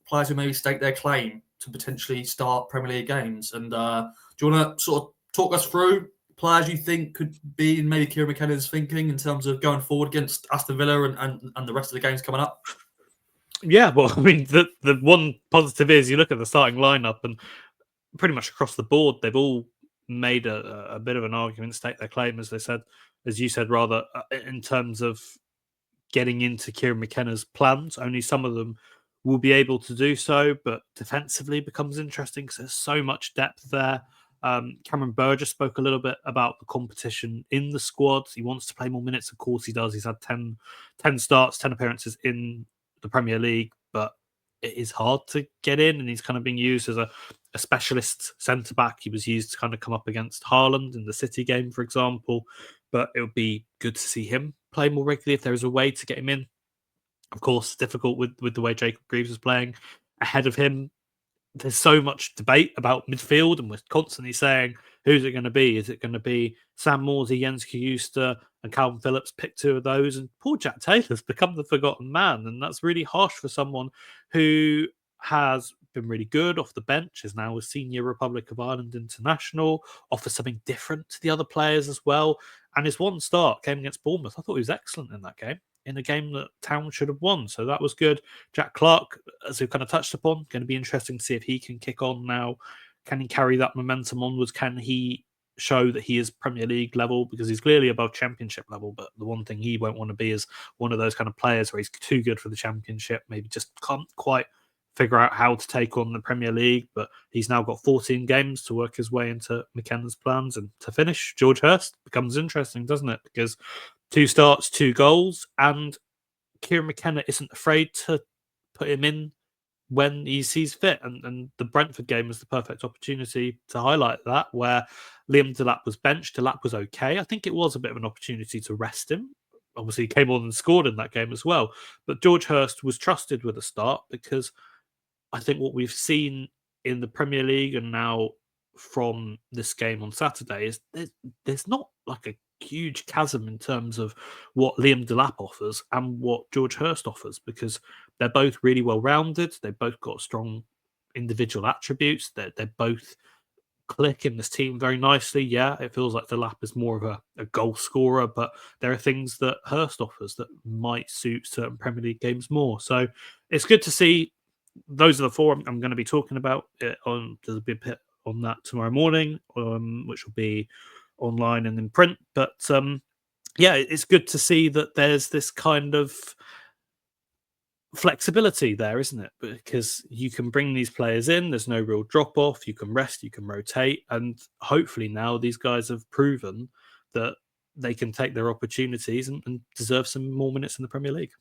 players who maybe stake their claim to potentially start Premier League games. And do you want to sort of talk us through players you think could be in maybe Kieran McKenna's thinking in terms of going forward against Aston Villa and the rest of the games coming up? Yeah, well, I mean, the one positive is you look at the starting lineup and pretty much across the board, they've all made a bit of an argument, stake their claim, as you said, rather, in terms of getting into Kieran McKenna's plans. Only some of them will be able to do so, but defensively becomes interesting because there's so much depth there. Cameron Burgess spoke a little bit about the competition in the squad. He wants to play more minutes. Of course he does. He's had 10 starts, 10 appearances in the Premier League, but it is hard to get in, and he's kind of being used as a specialist centre-back. He was used to kind of come up against Haaland in the City game, for example, but it would be good to see him play more regularly if there is a way to get him in. Of course, difficult with the way Jacob Greaves is playing ahead of him. There's so much debate about midfield, and we're constantly saying, who's it going to be? Is it going to be Sam Morsy, Jens Kjuster, and Calvin Phillips? Pick two of those, and poor Jack Taylor's become the forgotten man, and that's really harsh for someone who has been really good off the bench, is now a senior Republic of Ireland international, offers something different to the other players as well, and his one start came against Bournemouth. I thought he was excellent in that game, in a game that Town should have won. So that was good. Jack Clark, as we've kind of touched upon, going to be interesting to see if he can kick on now. Can he carry that momentum onwards? Can he show that he is Premier League level? Because he's clearly above Championship level, but the one thing he won't want to be is one of those kind of players where he's too good for the Championship, maybe just can't quite figure out how to take on the Premier League. But he's now got 14 games to work his way into McKenna's plans. And to finish, George Hurst becomes interesting, doesn't it? Because 2 starts, 2 goals, and Kieran McKenna isn't afraid to put him in when he sees fit. And the Brentford game was the perfect opportunity to highlight that, where Liam Delap was benched. Delap was okay. I think it was a bit of an opportunity to rest him. Obviously, he came on and scored in that game as well. But George Hurst was trusted with a start because I think what we've seen in the Premier League and now from this game on Saturday is there's not like a huge chasm in terms of what Liam Delap offers and what George Hurst offers, because they're both really well rounded. They've both got strong individual attributes. They're both click in this team very nicely. Yeah, it feels like Delap is more of a goal scorer, but there are things that Hurst offers that might suit certain Premier League games more. So it's good to see. Those are the 4 I'm going to be talking about. There's a bit on that tomorrow morning, which will be online and in print. But yeah, it's good to see that there's this kind of flexibility there, isn't it? Because you can bring these players in, there's no real drop off, you can rest, you can rotate, and hopefully now these guys have proven that they can take their opportunities and deserve some more minutes in the Premier League.